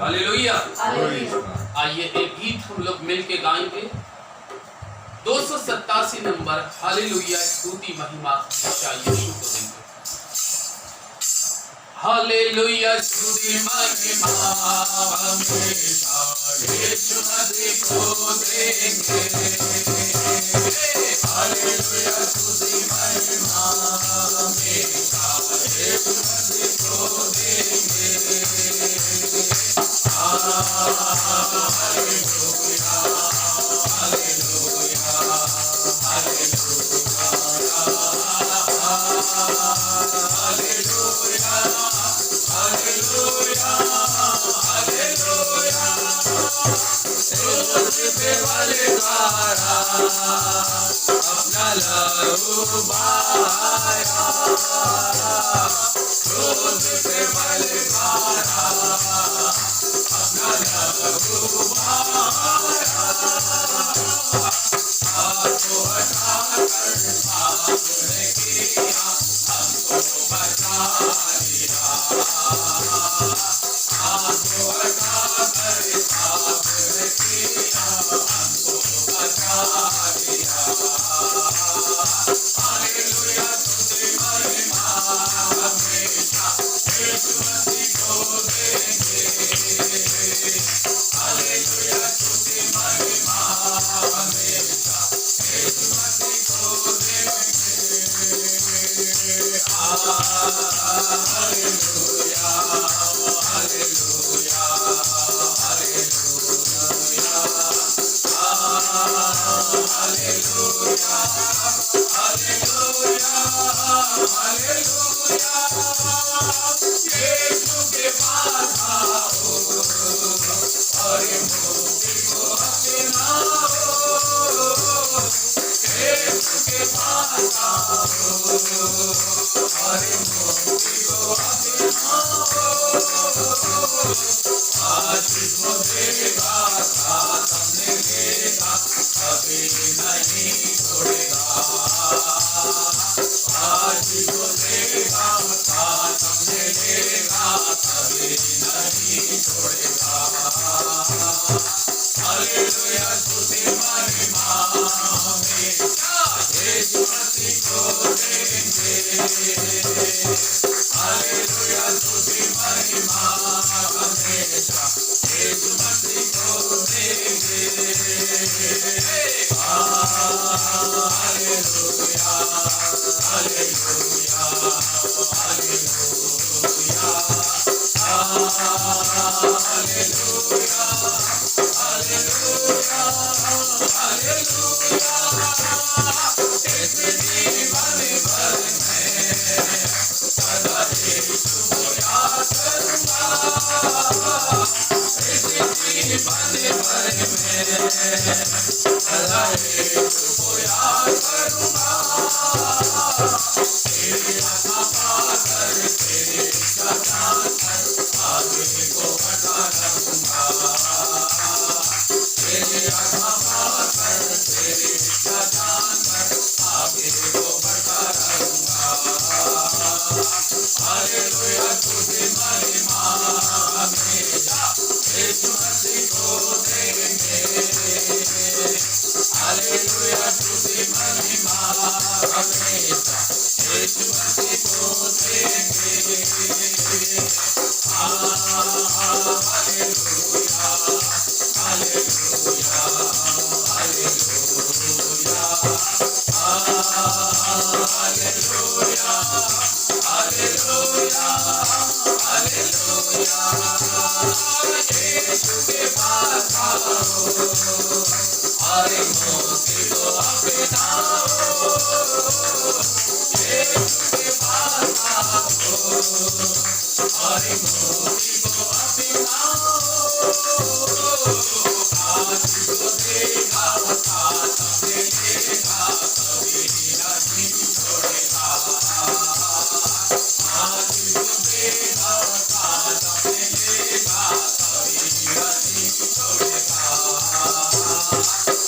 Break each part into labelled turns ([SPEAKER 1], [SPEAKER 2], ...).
[SPEAKER 1] Hallelujah.
[SPEAKER 2] Hallelujah.
[SPEAKER 1] आइए एक गीत हम लोग मिलके गाएंगे, 287 नंबर। हालेलुया, स्तुति महिमा हमेशा यीशु को देंगे। हालेलुया, स्तुति महिमा हमेशा यीशु मसीह को देंगे। हालेलुया, स्तुति महिमा हमेशा यीशु मसीह को देंगे। अपना लहू बहाया, क्रूस पे बलिहारा, अपना लहू बहाया। आपको हटाकर पाप ने किया, हमको बचा लिया। आपको हटाकर पाप ने किया, हमको बचा लिया। हालेलुया, स्तुति महिमा हमेशा यीशु मसीह को देंगे। हालेलुया, स्तुति महिमा हमेशा यीशु मसीह को देंगे। Hallelujah, hallelujah, hallelujah, hallelujah, hallelujah, hallelujah. Yeshu के पास आओ और मुक्ति को अपनाओ। यीशु के पास आओ और मुक्ति को अपनाओ। आज को देगा साथ हमने लेगा, कभी नहीं छोड़ेगा। आज को देगा साथ हमने लेगा, कभी नहीं छोड़ेगा। हालेलुया, स्तुति महिमा हमेशा यीशु मसीह को देंगे। हालेलुया, स्तुति महिमा हमेशा यीशु मसीह को देंगे। Hallelujah, hallelujah, hallelujah, hallelujah, hallelujah, hallelujah. इस जीवन भर में सदा यीशु को याद करूंगा। इस जीवन भर में सदा यीशु को याद करूंगा। तेरी आत्मा पाकर, तेरी इच्छा जानकर आगे को बढ़ता रहूंगा। तेरी आत्मा पाकर, तेरी इच्छा जानकर आगे को बढ़ता रहूंगा। हालेलुया, स्तुति महिमा हमेशा यीशु मसीह को देंगे। हालेलुया, स्तुति महिमा हमेशा यीशु मसीह को देंगे। Hallelujah, hallelujah, hallelujah, hallelujah, hallelujah, hallelujah. Yeshu के पास आओ और मुक्ति को अपनाओ। यीशु के पास आओ और मुक्ति को अपनाओ। आज को देगा साथ हमने लेगा, कभी नहीं छोड़ेगा। आज को देगा साथ हमने लेगा, कभी नहीं छोड़ेगा।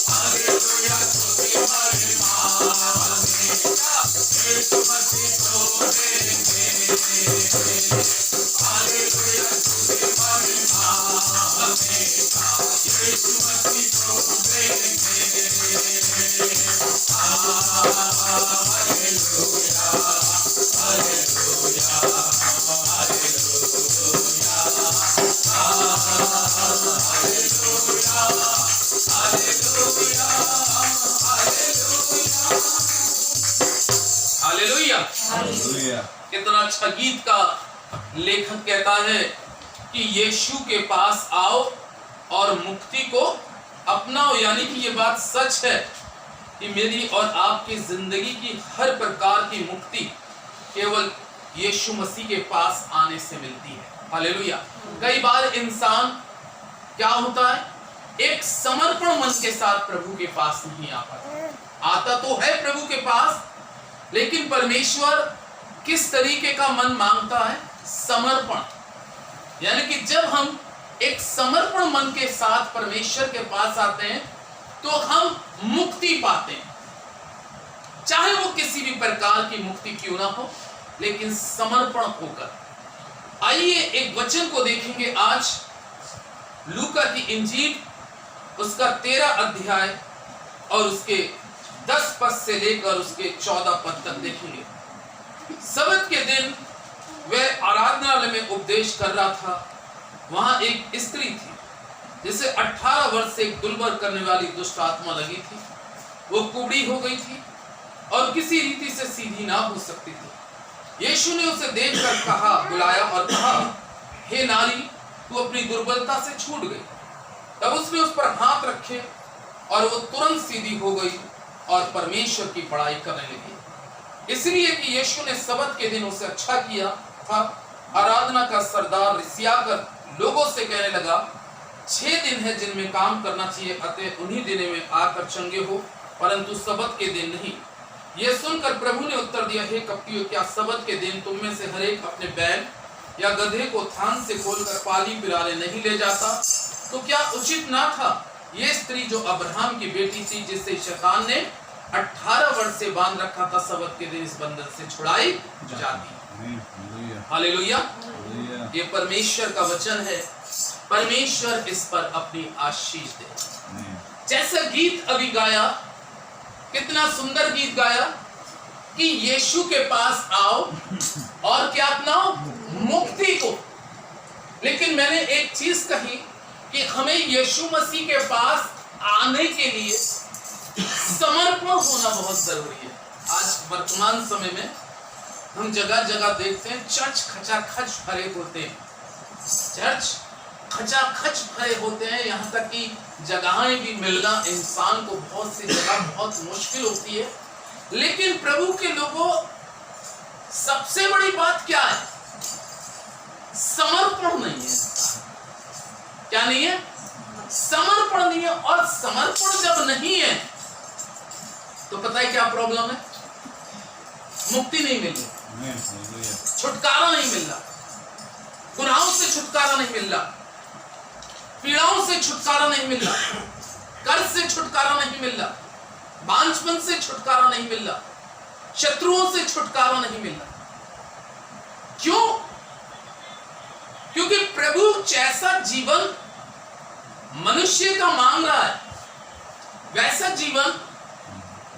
[SPEAKER 1] हालेलुया, स्तुति महिमा हमेशा हालेलुया। कितना अच्छा गीत का लेखक कहता है कि यीशु के पास आओ और मुक्ति को अपनाओ। यानी कि ये बात सच है कि मेरी और आपकी जिंदगी की हर प्रकार की मुक्ति केवल यीशु मसीह के पास आने से मिलती है। हालेलुया। कई बार इंसान क्या होता है, एक समर्पण मन के साथ प्रभु के पास नहीं आ पाता। आता तो है प्रभु के पास, लेकिन परमेश्वर किस तरीके का मन मांगता है? समर्पण। यानी कि जब हम एक समर्पण मन के साथ परमेश्वर के पास आते हैं तो हम मुक्ति पाते हैं, चाहे वो किसी भी प्रकार की मुक्ति क्यों ना हो, लेकिन समर्पण होकर। आइए एक वचन को देखेंगे आज, लूका की इंजील उसका 13 अध्याय और उसके 10 पद से लेकर उसके 14 पद तक देखेंगे। सब्त के दिन वह आराधनालय में उपदेश कर रहा था। वहां एक स्त्री थी जिसे 18 वर्ष से एक दुर्बल करने वाली दुष्ट आत्मा लगी थी। वो कुबड़ी हो गई थी और किसी रीति से सीधी ना हो सकती थी। यीशु ने उसे देखकर कहा, बुलाया और कहा, हे नारी, तू अपनी दुर्बलता से छूट गई। तब उसने उस पर हाथ रखे और वो तुरंत सीधी हो गई और परमेश्वर की बड़ाई करने लगी। इसलिए कि यीशु ने सब्त के दिन उसे अच्छा किया था। आराधना का सरदार रिसियाकर लोगों से कहने लगा, 6 दिन है जिनमें काम करना चाहिए, अतः उन्हीं दिनों में आकर चंगे हो, परंतु सब्त के दिन नहीं। यह सुनकर प्रभु ने उत्तर दिया, हे कपटियों, क्या सब्त के दिन तुम में से हर एक अपने बैल या गधे को थान से खोलकर पाली पिराने नहीं ले जाता? तो क्या उचित ना था ये स्त्री जो अब्राहम की बेटी थी, जिसे शैतान ने 18 वर्ष से बांध रखा था, सब्त के दिन इस बंधन से छुड़ाई जाती? हालेलुया। ये परमेश्वर का वचन है। परमेश्वर इस पर अपनी आशीष दे। जैसा गीत अभी गाया, कितना सुंदर गीत गाया कि यीशु के पास आओ और क्या अपनाओ? मुक्ति को। लेकिन मैंने एक चीज कही कि हमें यीशु मसीह के पास आने के लिए समर्पण होना बहुत जरूरी है। आज वर्तमान समय में हम जगह जगह देखते हैं चर्च खचाखच भरे होते हैं, चर्च खचाखच भरे होते हैं, यहाँ तक कि जगहें भी मिलना इंसान को बहुत सी जगह बहुत मुश्किल होती है। लेकिन प्रभु के लोगों, सबसे बड़ी बात क्या है? समर्पण नहीं है। क्या नहीं है? समर्पण नहीं है। और समर्पण जब नहीं है तो पता है क्या प्रॉब्लम है? मुक्ति नहीं मिल रही, छुटकारा नहीं मिल रहा, गुनाहों से छुटकारा नहीं मिल रहा, पीड़ाओं से छुटकारा नहीं मिल रहा, कर्ज से छुटकारा नहीं मिल रहा, बांझपन से छुटकारा नहीं मिल रहा, शत्रुओं से छुटकारा नहीं मिल रहा। क्यों? क्योंकि प्रभु जैसा जीवन मनुष्य का मांग रहा है, वैसा जीवन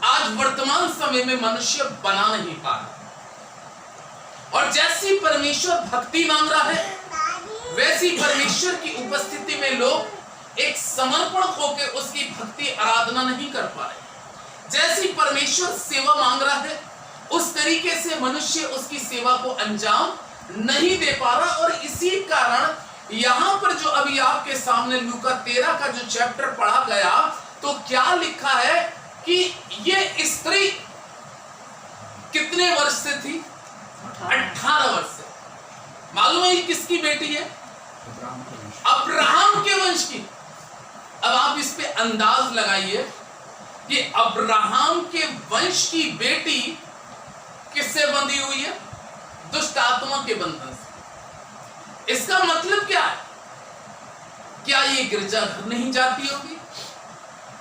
[SPEAKER 1] आज वर्तमान समय में मनुष्य बना नहीं पा रहा। और जैसी परमेश्वर भक्ति मांग रहा है, वैसी परमेश्वर की उपस्थिति में लोग एक समर्पण होकर उसकी भक्ति आराधना नहीं कर पा रहे। जैसी परमेश्वर सेवा मांग रहा है, उस तरीके से मनुष्य उसकी सेवा को अंजाम नहीं दे पा रहा। और इसी कारण यहां पर जो अभी आपके सामने लूका 13 का जो चैप्टर पढ़ा गया, तो क्या लिखा है कि ये स्त्री कितने वर्ष से थी? 18 वर्ष से। मालूम है किसकी बेटी है? अब्राहम के वंश की। अब आप इस पे अंदाज लगाइए कि अब्राहम के वंश की बेटी किससे बंधी हुई है? दुष्ट आत्मा के बंधन से। इसका मतलब क्या है? क्या ये गिरजाघर नहीं जाती होगी?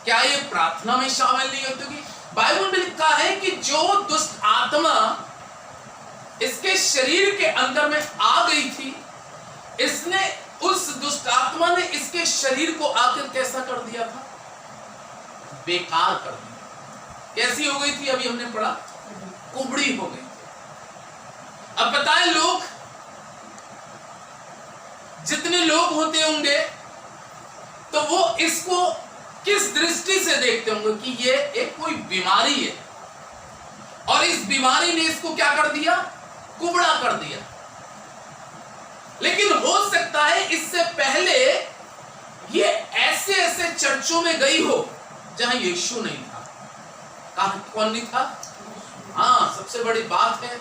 [SPEAKER 1] क्या ये प्रार्थना में शामिल नहीं होती होगी? बाइबल में लिखा है कि जो दुष्ट आत्मा इसके शरीर के अंदर में आ गई थी, इसने, उस दुष्ट आत्मा ने इसके शरीर को आकर कैसा कर दिया था? बेकार कर दिया। कैसी हो गई थी? अभी हमने पढ़ा, कुबड़ी हो गई। अब बताएं, लोग, जितने लोग होते होंगे तो वो इसको किस दृष्टि से देखते होंगे कि ये एक कोई बीमारी है, और इस बीमारी ने इसको क्या कर दिया, कुबड़ा कर दिया। लेकिन हो सकता है इससे पहले ये ऐसे ऐसे चर्चों में गई हो जहां यीशु नहीं था। कहां कौन नहीं था? हाँ, सबसे बड़ी बात है,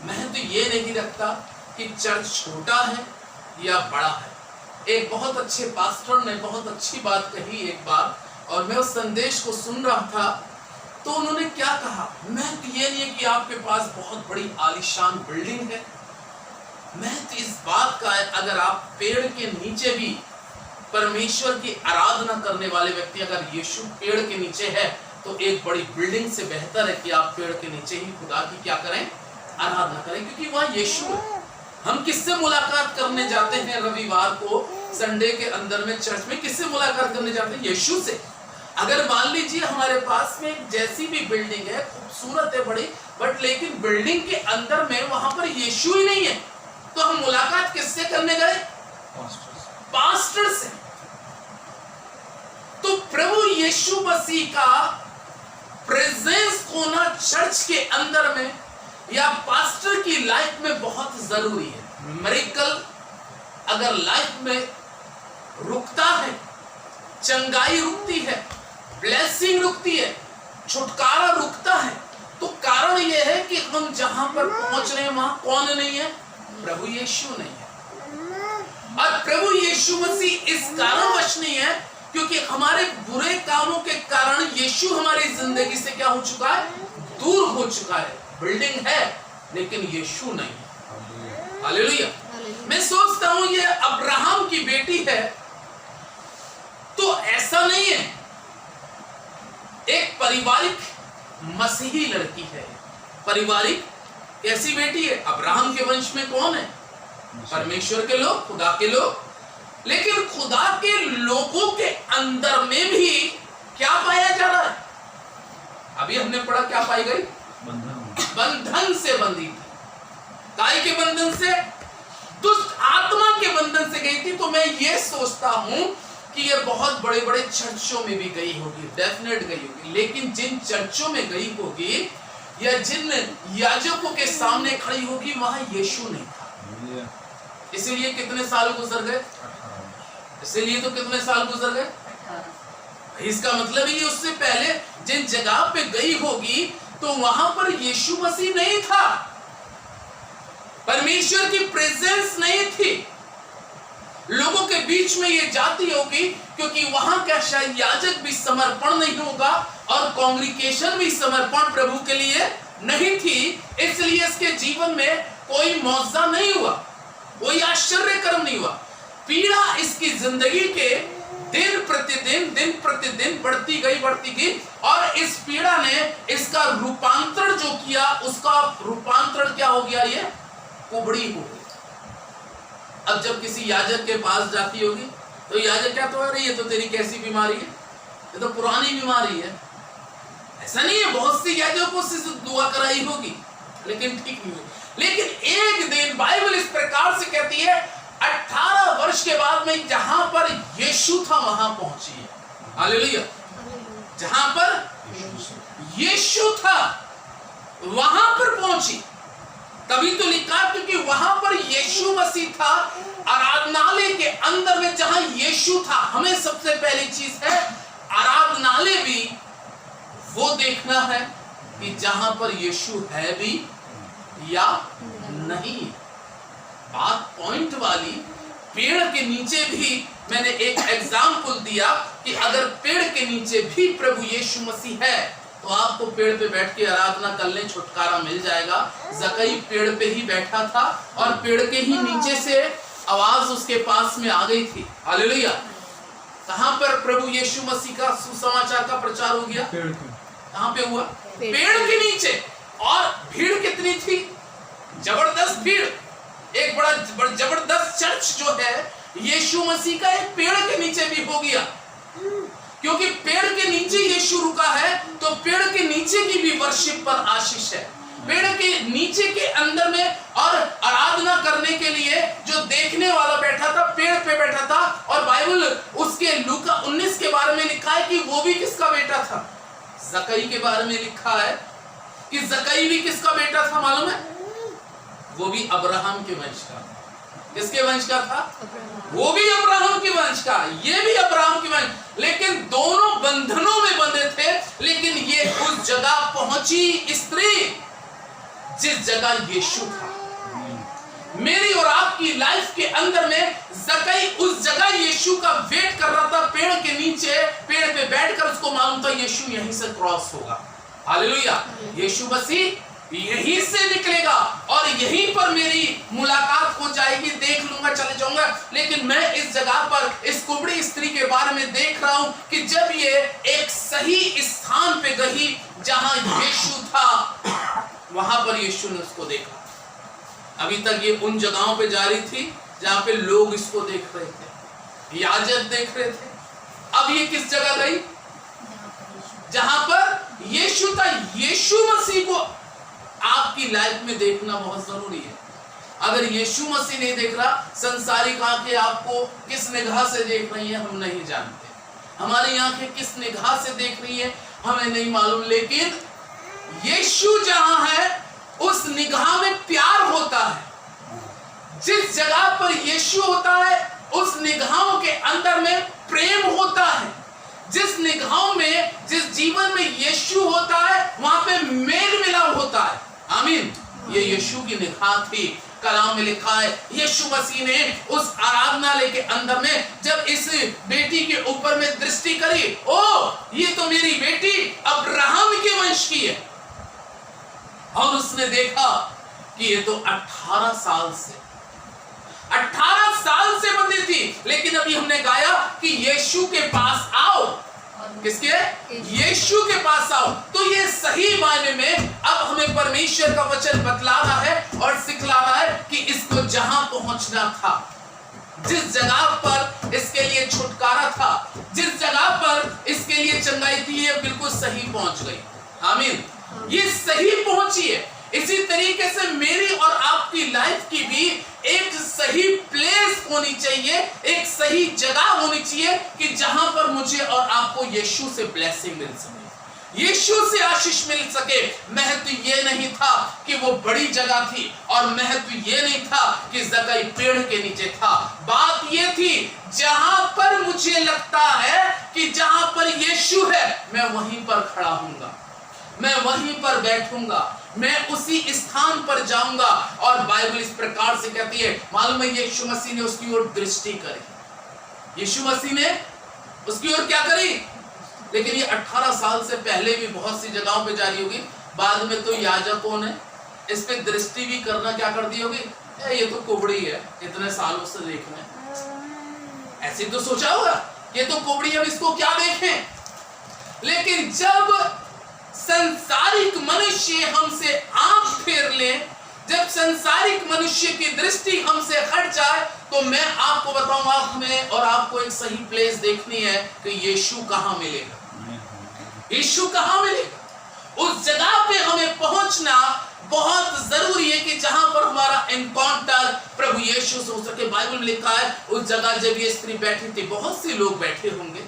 [SPEAKER 1] मैं तो ये नहीं रखता कि चर्च छोटा है या बड़ा है। एक बहुत अच्छे पास्टर ने बहुत अच्छी बात कही एक बार, और मैं उस संदेश को सुन रहा था, तो उन्होंने क्या कहा, मैं तो ये नहीं है कि आपके पास बहुत बड़ी आलीशान बिल्डिंग है, मैं तो इस बात का है अगर आप पेड़ के नीचे भी परमेश्वर की आराधना करने वाले व्यक्ति, अगर यीशु पेड़ के नीचे है तो एक बड़ी बिल्डिंग से बेहतर है कि आप पेड़ के नीचे ही खुदा की क्या करें, आराधना करें, क्योंकि वह यीशु है। हम किससे मुलाकात करने जाते हैं रविवार को, संडे के अंदर में चर्च में किससे मुलाकात करने जाते हैं? यीशु से। अगर मान लीजिए हमारे पास में जैसी भी बिल्डिंग है, खूबसूरत है बड़ी, बट लेकिन बिल्डिंग के अंदर में वहां पर यीशु ही नहीं है, तो हम मुलाकात किससे करने गए? पास्टर से। तो प्रभु यीशु मसीह का प्रेजेंस होना चर्च के अंदर में या पास्टर की लाइफ में बहुत जरूरी है। मिरेकल अगर लाइफ में रुकता है, चंगाई रुकती है, ब्लेसिंग रुकती है, छुटकारा रुकता है, तो कारण यह है कि हम जहां पर पहुंच रहे हैं वहां कौन नहीं है? प्रभु यीशु नहीं है। और प्रभु यीशु मसीह इस कारणवश नहीं है क्योंकि हमारे बुरे कामों के कारण यीशु हमारी जिंदगी से क्या हो चुका है? दूर हो चुका है। बिल्डिंग है लेकिन यीशु नहीं है। हालेलुया। मैं सोचता हूं ये अब्राहम की बेटी है, तो ऐसा नहीं है, एक पारिवारिक मसीही लड़की है। पारिवारिक कैसी बेटी है? अब्राहम के वंश में कौन है? परमेश्वर के लोग, खुदा के लोग। लेकिन खुदा के लोगों के अंदर में भी क्या पाया जा रहा है? अभी हमने पढ़ा, क्या पाई गई? बंधन से बंधी थी। काय के बंधन से? दुष्ट आत्मा के बंधन से गई थी। तो मैं ये सोचता हूं कि ये बहुत बड़े बड़े चर्चों में भी गई होगी, डेफिनेट गई होगी, लेकिन जिन चर्चों में गई होगी या जिन याजकों के सामने खड़ी होगी वहां यीशु नहीं था। इसीलिए कितने साल गुजर गए? इसीलिए तो कितने साल गुजर गए? इसका मतलब ये उससे पहले जिन जगह पे गई होगी तो वहां पर यीशु मसीह नहीं था, परमेश्वर की प्रेजेंस नहीं थी। लोगों के बीच में ये जाती होगी क्योंकि वहां का शायद याजक भी समर्पण नहीं होगा और कांग्रीगेशन भी समर्पण प्रभु के लिए नहीं थी, इसलिए इसके जीवन में कोई मौजज़ा नहीं हुआ, कोई आश्चर्य कर्म नहीं हुआ। पीड़ा इसकी जिंदगी के दिन प्रतिदिन बढ़ती गई और इस पीड़ा ने इसका रूपांतरण जो किया, उसका रूपांतरण क्या हो गया? ये कुबड़ी हो गई। अब जब किसी याजक के पास जाती होगी तो याजक क्या, तो अरे ये तो तेरी कैसी बीमारी है, ये तो पुरानी बीमारी है। ऐसा नहीं है, बहुत सी याजकों से दुआ कराई होगी लेकिन ठीक नहीं हुई। लेकिन एक दिन बाइबल इस प्रकार से कहती है 18 वर्ष के बाद में जहां पर यीशु था वहां पहुंची है। हालेलुया। जहां पर यीशु था वहां पर पहुंची। तभी तो लिखा क्योंकि वहां पर यीशु मसीह था, आराधनालय के अंदर में जहां यीशु था। हमें सबसे पहली चीज है आराधनालय भी वो देखना है कि जहां पर यीशु है भी या नहीं। बात पॉइंट वाली। पेड़ के नीचे भी मैंने एक एग्जाम्पल दिया कि अगर पेड़ के नीचे भी प्रभु यीशु मसीह है तो आपको पेड़ पे बैठ के आराधना कर ले, छुटकारा मिल जाएगा। जकई पेड़ पे ही बैठा था और पेड़ के ही नीचे से आवाज उसके पास में आ गई थी। हालेलुया। कहां पर प्रभु यीशु मसीह का सुसमाचार का प्रचार हो गया? कहां पे हुआ? पेड़ के नीचे। और भीड़ कितनी थी? जबरदस्त भीड़। एक बड़ा जबरदस्त चर्च जो है यीशु मसीह का एक पेड़ के नीचे भी हो गया, क्योंकि पेड़ के नीचे यीशु रुका है तो पेड़ के नीचे की भी वर्शिप पर आशीष है। पेड़ के नीचे के अंदर में और आराधना करने के लिए जो देखने वाला बैठा था, पेड़ पे बैठा था, और बाइबल उसके लूका जकई के बारे में लिखा है कि जकई भी किसका बेटा था मालूम है? वो भी अब्राहम के वंश का। किसके वंश का था? वो भी अब्राहम के वंश का, ये भी अब्राहम के वंश। लेकिन दोनों बंधनों में बंधे थे। लेकिन ये उस जगह पहुंची स्त्री जिस जगह यीशु था। मेरी और आपकी लाइफ के अंदर में जकई उस जगह यीशु का वेट कर रहा था, पेड़ के नीचे, पेड़ पे बैठकर उसको मालूम था यीशु यहीं से क्रॉस होगा। हालेलुया। यीशु मसीह यहीं से निकलेगा और यहीं पर मेरी मुलाकात हो जाएगी, देख लूंगा, चले जाऊंगा। लेकिन मैं इस जगह पर इस कुबड़ी स्त्री के बारे में देख रहा हूं कि जब ये एक सही स्थान पे गई जहां यीशु था, वहां पर यीशु ने उसको देखा। अभी तक ये उन जगहों पे जा रही थी जहां पे लोग इसको देख रहे थे, याजक देख रहे थे। अब ये किस जगह गई? जहां पर यीशु था। यीशु मसीह को आपकी लाइफ में देखना बहुत जरूरी है। अगर यीशु मसीह नहीं देख रहा, संसारिक आंखें आपको किस निगाह से देख रही हैं हम नहीं जानते, हमारी आंखें किस निगाह से देख रही हैं हमें नहीं मालूम। लेकिन यीशु जहां है उस निगाह में प्यार होता है। जिस जगह पर यीशु होता है उस निगाहों के अंदर में प्रेम होता है। जिस निगाहों में, जिस जीवन में यीशु होता है वहां पे मेल मिलाप होता है। आमीन। ये यीशु की निगाह थी। कलाम में लिखा है यीशु मसीह ने उस आराधनालय के अंदर में जब इस बेटी के ऊपर में दृष्टि करी, ओ ये तो मेरी बेटी अब्राहम के वंश की है। और उसने देखा कि ये तो 18 साल से बंधी थी। लेकिन अभी हमने गाया कि यीशु के पास आओ। किसके? यीशु के पास आओ। तो ये सही मायने में अब हमें परमेश्वर का वचन बतला रहा है और सिखला रहा है कि इसको जहां पहुंचना था, जिस जगह पर इसके लिए छुटकारा था, जिस जगह पर इसके लिए चंगाई थी, ये बिल्कुल सही पहुंच गई। आमीन। ये सही पहुंची है। इसी तरीके से मेरी और आपकी लाइफ की भी एक सही प्लेस होनी चाहिए, एक सही जगह होनी चाहिए कि जहां पर मुझे और आपको यीशु से ब्लेसिंग मिल सके, यीशु से आशीष मिल सके। महत्व ये नहीं था कि वो बड़ी जगह थी और महत्व ये नहीं था कि जकई पेड़ के नीचे था। बात ये थी जहां पर मुझे लगता है कि जहां पर यीशु है मैं वहीं पर खड़ा हूंगा, मैं वहीं पर बैठूंगा, मैं उसी स्थान पर जाऊंगा। और बाइबल इस प्रकार से कहती है, मालूम है यीशु मसीह ने उसकी ओर दृष्टि करी। यीशु मसीह ने उसकी ओर क्या करी? लेकिन ये 18 साल से पहले भी बहुत सी जगहों पे जारी होगी। बाद में तो याजकों ने इस पे दृष्टि भी करना क्या कर दी होगी, ये तो कुबड़ी है, इतने सालों से देखना, ऐसे तो सोचा होगा, ये तो कुबड़ी है, इसको क्या देखें। लेकिन जब संसारिक मनुष्य हमसे आंख फेर ले, जब संसारिक मनुष्य की दृष्टि हमसे हट जाए, तो मैं आपको बताऊंगा, हमें और आपको एक सही प्लेस देखनी है कि यीशु कहां मिलेगा, यीशु कहां मिलेगा। उस जगह पे हमें पहुंचना बहुत जरूरी है कि जहां पर हमारा एनकाउंटर प्रभु यीशु से हो सके। बाइबल में लिखा है उस जगह जब ये स्त्री बैठी थी, बहुत से लोग बैठे होंगे,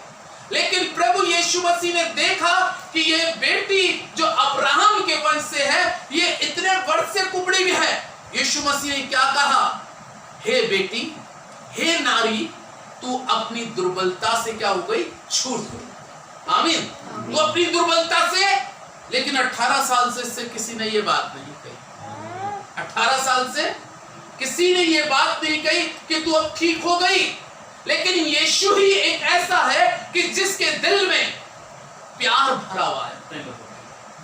[SPEAKER 1] लेकिन प्रभु यीशु मसीह ने देखा कि ये बेटी जो अब्राहम के वंश से है, ये इतने वर्ष से कुबड़ी भी है। यीशु मसीह ने क्या कहा? हे बेटी, हे नारी, तू अपनी दुर्बलता से क्या हो गई? छूट गई। आमीन। तू अपनी दुर्बलता से। लेकिन 18 साल से इससे किसी ने ये बात नहीं कही। 18 साल से किसी ने ये बात नहीं कही कि तू अब ठीक हो गई। लेकिन यीशु ही एक ऐसा है कि जिसके दिल में प्यार भरा हुआ है,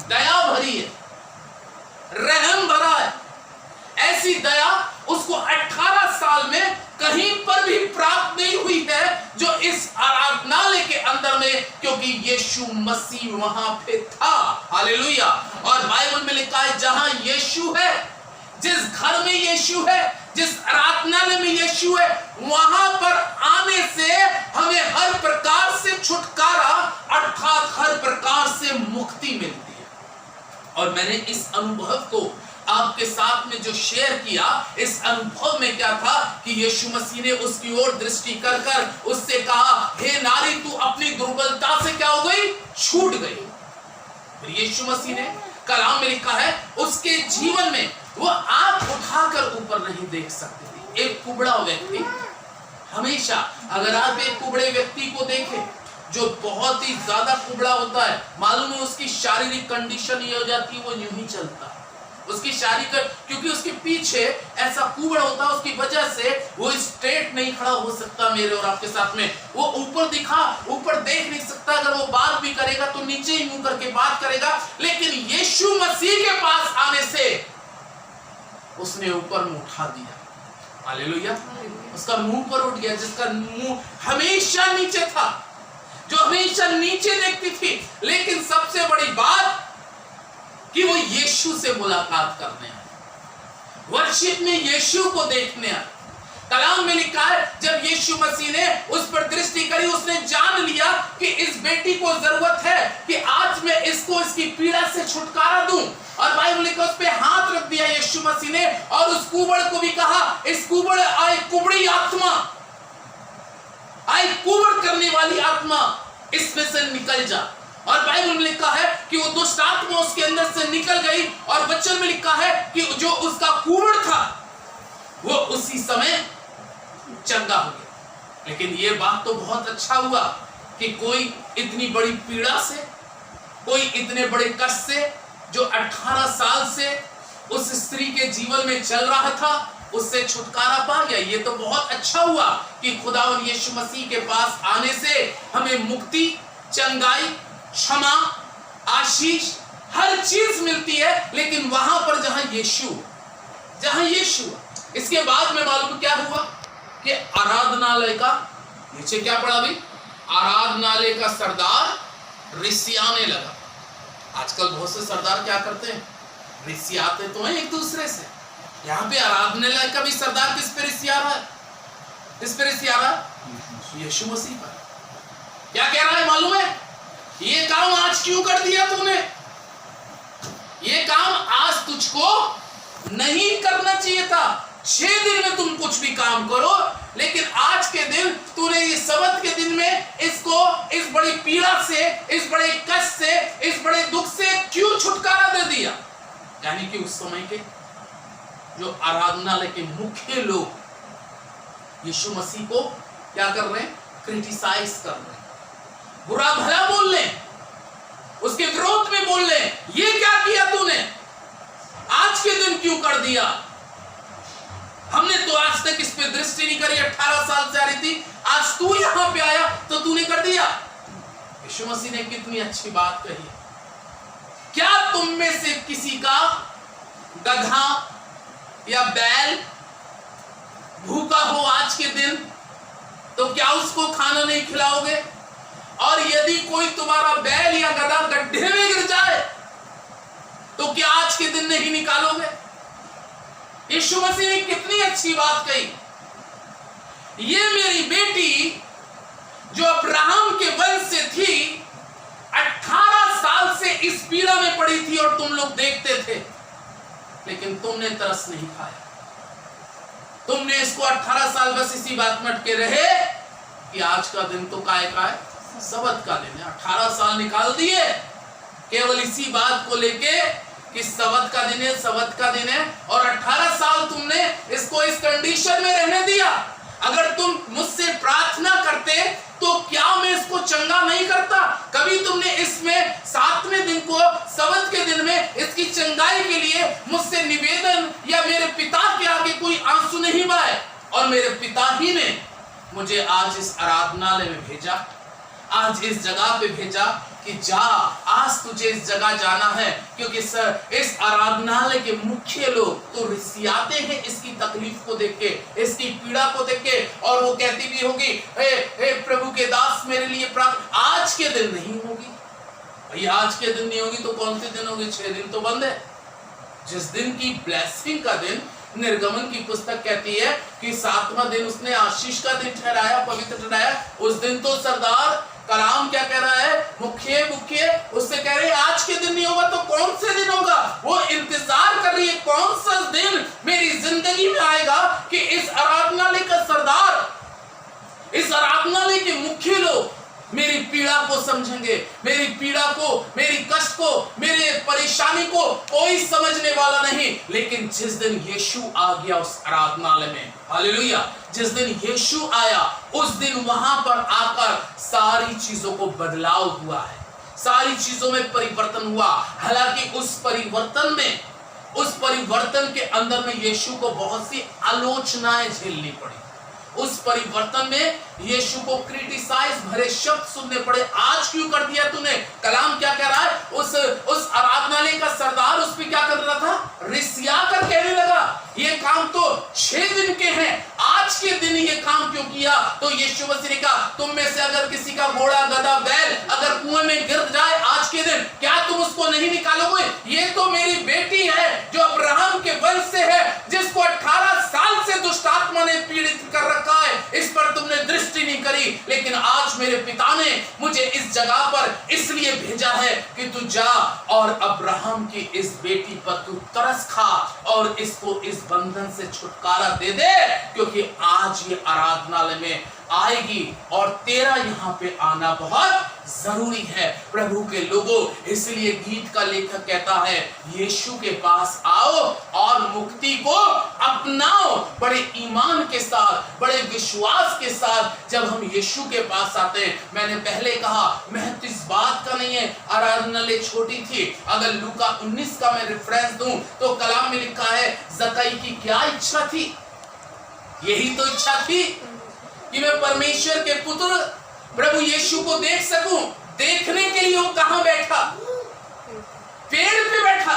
[SPEAKER 1] दया भरी है, रहम भरा है। ऐसी दया उसको 18 साल में कहीं पर भी प्राप्त नहीं हुई है जो इस आराधनालय के अंदर में, क्योंकि यीशु मसीह वहां पे था। हालेलुया। और बाइबल में लिखा है जहां यीशु है, जिस घर में यीशु है, जिस आराधनालय में यीशु है, वहां पर आने से हमें हर प्रकार से छुटकारा अर्थात हर प्रकार से मुक्ति मिलती है। और मैंने इस अनुभव को आपके साथ में जो शेयर किया, इस अनुभव में क्या था कि यीशु मसीह ने उसकी ओर दृष्टि कर कर उससे कहा, हे नारी, तू अपनी दुर्बलता से क्या हो गई? छूट गई। फिर यीशु मसीह ने, कलाम में लिखा है, उसके जीवन में वो आंख उठाकर ऊपर नहीं देख सकते थे। एक कुबड़ा व्यक्ति हमेशा, अगर आप एक कुबड़े व्यक्ति को देखें जो बहुत ही ज्यादा कुबड़ा होता है, मालूम है उसकी शारीरिक कंडीशन ये हो जाती है, वो यूं ही चलता है। उसकी शारीरिक, क्योंकि उसके पीछे ऐसा कुबड़ होता है, उसकी वजह से वो स्ट्रेट नहीं खड़ा हो सकता मेरे और आपके साथ में। वो ऊपर देख नहीं सकता। अगर वो बात भी करेगा तो नीचे ही मुंह करके बात करेगा। लेकिन यीशु मसीह के पास आने से उसने ऊपर मुंह उठा दिया। हालेलुया। उसका मुंह पर उठ गया, जिसका मुंह हमेशा नीचे था, जो हमेशा नीचे देखती थी। लेकिन सबसे बड़ी बात कि वो यीशु से मुलाकात करने आए, वर्शिप में यीशु को देखने आए। कलाम में लिखा है, जब यीशु मसीह ने उस पर दृष्टि करी, उसने जान लिया कि इस बेटी को जरूरत है कि आज मैं इसको इसकी पीड़ा से छुटकारा दूं। और बाइबल लिखा, उस पे हाथ रख दिया यीशु मसीह ने और उस कुबड़ को भी कहा, इस कुबड़ आए, कुबड़ी आत्मा आई, कुबड़ करने वाली आत्मा इसमें से निकल जा। और बाइबल में लिखा है कि वो दुष्ट आत्मा उसके अंदर से निकल गई। और वचन में लिखा है कि जो उसका कुबड़ था वो उसी समय चंगा हो गया। लेकिन ये बात तो बहुत अच्छा हुआ कि कोई इतनी बड़ी पीड़ा से, कोई इतने बड़े कष्ट से, जो 18 साल से उस स्त्री के जीवन में चल रहा था, उससे छुटकारा पा गया। ये तो बहुत अच्छा हुआ कि खुदावन यीशु मसीह के पास आने से हमें मुक्ति, चंगाई, क्षमा, आशीष, हर चीज मिलती है। लेकिन वहां पर जहां यीशु, इसके बाद में मालूम क्या हुआ कि आराधनालय का, नीचे क्या पड़ा भी, आराधनालय का सरदार रिसियाने लगा। आजकल बहुत से सरदार क्या करते हैं, रिसियाते तो हैं एक दूसरे से। यहाँ पे आराधनालय का भी सरदार किस पे रिसिया रहा है? किस पे रिसिया रहा है? यीशु मसीह पर। क्या कह रहा है मालूम है? ये काम आज क्यों कर दिया तूने? ये काम आज तुझको नहीं करना चाहिए था। 6 दिन में तुम कुछ भी काम करो, लेकिन आज के दिन तूने इस सब्त के दिन में इसको इस बड़ी पीड़ा से, इस बड़े कष्ट से, इस बड़े दुख से क्यों छुटकारा दे दिया? यानी कि उस समय के जो आराधनालय के मुख्य लोग यीशु मसीह को क्या कर रहे हैं? क्रिटिसाइज कर रहे हैं, बुरा भला बोल रहे, उसके विरोध में बोल रहे, ये क्या किया तूने? आज के दिन क्यों कर दिया? हमने तो आज तक इस पे दृष्टि नहीं करी, 18 साल से आ रही थी, आज तू यहां पे आया तो तूने कर दिया। यीशु मसीह ने कितनी अच्छी बात कही। क्या तुम में से किसी का गधा या बैल भूखा हो आज के दिन, तो क्या उसको खाना नहीं खिलाओगे? और यदि कोई तुम्हारा बैल या गधा गड्ढे में गिर जाए तो क्या आज के दिन नहीं निकालोगे? यीशु मसीह ने कितनी अच्छी बात कही। ये मेरी बेटी जो अब्राहम के वंश से थी, 18 साल से इस पीड़ा में पड़ी थी और तुम लोग देखते थे, लेकिन तुमने तरस नहीं खाया। तुमने इसको 18 साल बस इसी बात में अटके रहे कि आज का दिन तो काय का है, सब्त का दिन है। 18 साल निकाल दिए केवल इसी बात को लेके कि सब्त का दिन है, सब्त का दिन है, और 18 साल तुमने इसको इस कंडीशन में रहने दिया। अगर तुम मुझसे प्रार्थना करते तो क्या मैं इसको चंगा नहीं करता? कभी तुमने इसमें 7वें दिन को, सब्त के दिन में इसकी चंगाई के लिए मुझसे निवेदन या मेरे पिता के आगे कोई आंसू नहीं बहाए? और मेरे पिता ही ने मुझे आज इस आराधनालय में भेजा, आज इस जगह पे भेजा कि जा, आज तुझे इस जगह जाना है, क्योंकि सर इस आराधनालय के मुख्य लोग तो रिसियाते हैं इसकी तकलीफ को देख के, इसकी पीड़ा को देख के, और वो कहती भी होगी, हे प्रभु के दास मेरे लिए प्रार्थना। आज के दिन नहीं होगी भाई, आज के दिन नहीं होगी तो कौन से दिन होगी? 6 दिन तो बंद है। जिस दिन की ब्लेसिंग का दिन, निर्गमन की पुस्तक कहती है कि 7वां दिन उसने आशीष का दिन ठहराया, पवित्र ठहराया, उस दिन तो सरदार कलाम क्या कह रहा है? मुख्य उससे कह रहे हैं आज के दिन नहीं होगा तो कौन से दिन होगा? वो इंतजार कर रही है कौन सा दिन मेरी जिंदगी में आएगा कि इस आराधनालय का सरदार, इस आराधनालय के मुख्य लोग मेरी पीड़ा को समझेंगे, मेरी पीड़ा को, मेरी कष्ट को, मेरे परेशानी को कोई समझने वाला नहीं। लेकिन जिस दिन यीशु आ गया उस आराधनालय में, हालेलुया, जिस दिन यीशु आया उस दिन वहां पर आकर सारी चीजों को बदलाव हुआ है, सारी चीजों में परिवर्तन हुआ। हालांकि उस परिवर्तन के अंदर में यीशु को बहुत सी आलोचनाएं झेलनी पड़ी। उस परिवर्तन में यीशु को क्रिटिसाइज भरे शब्द सुनने पड़े। आज क्यों कर दिया तूने? कलाम क्या कह रहा है? उस आराधनालय का सरदार उस पे क्या कर रहा था? रिसिया कर कहने लगा, ये काम तो 6 दिन के हैं, आज के दिन ये काम क्यों किया? तो यीशु मसीह ने कहा, तुम में से अगर किसी का घोड़ा, गधा, बैल अगर कुएं में गिर जाए आज के दिन, क्या तुम उसको नहीं निकालोगे? ये तो मेरी बेटी है जो अब्राहम के वंश से है, जिसको 18 साल से दुष्ट आत्मा ने पीड़ित कर रखा है, इस पर तुमने दृष्टि नहीं करी। लेकिन आज मेरे पिता ने मुझे इस जगह पर इसलिए भेजा है कि तू जा और अब्राहम की इस बेटी पर तू तरस खा और इसको इस बंधन से छुटकारा दे दे, क्योंकि आज ये आराधनालय में आएगी और तेरा यहाँ पे आना बहुत जरूरी है प्रभु के लोगों। इसलिए गीत का लेखक कहता है, यीशु के पास आओ और मुक्ति को अपनाओ। बड़े ईमान के साथ, बड़े विश्वास के साथ जब हम यीशु के पास आते हैं, मैंने पहले कहा महत्व इस बात का नहीं है आराधनालय छोटी थी। अगर लूका 19 का मैं रेफरेंस दूं तो कलाम में लिखा है, जक्कई की क्या इच्छा थी? यही तो इच्छा थी कि मैं परमेश्वर के पुत्र प्रभु यीशु को देख सकूं। देखने के लिए वो कहां बैठा? पेड़ पे बैठा,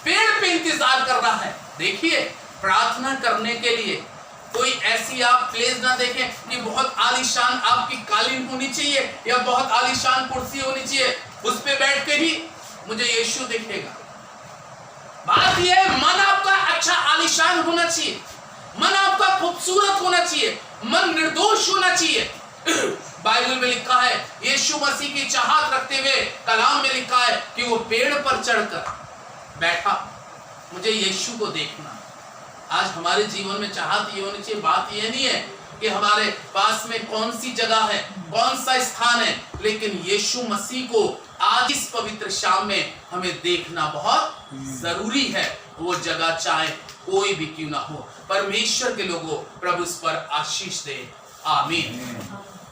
[SPEAKER 1] पेड़ पे इंतजार कर रहा है। देखिए, प्रार्थना करने के लिए कोई ऐसी आप प्लेस ना देखें कि बहुत आलीशान आपकी कालीन होनी चाहिए या बहुत आलीशान कुर्सी होनी चाहिए, उस पे बैठ के ही मुझे यीशु दिखेगा। बात यह है, मन आपका अच्छा आलीशान होना चाहिए, मन आपका खूबसूरत होना चाहिए, मन निर्दोष होना चाहिए। बाइबल में लिखा है, यीशु मसीह की चाहत रखते हुए कलाम में लिखा है कि वो पेड़ पर चढ़कर बैठा, मुझे यीशु को देखना। आज हमारे जीवन में चाहत ये होनी चाहिए, बात ये नहीं है कि हमारे पास में कौन सी जगह है, कौन सा स्थान है, लेकिन यीशु मसीह को आज इस पवित्र शाम में हमें देखना बहुत जरूरी है। वो जगह चाहे कोई भी क्यों ना हो। परमेश्वर के लोगों, प्रभु इस पर आशीष दे। आमीन।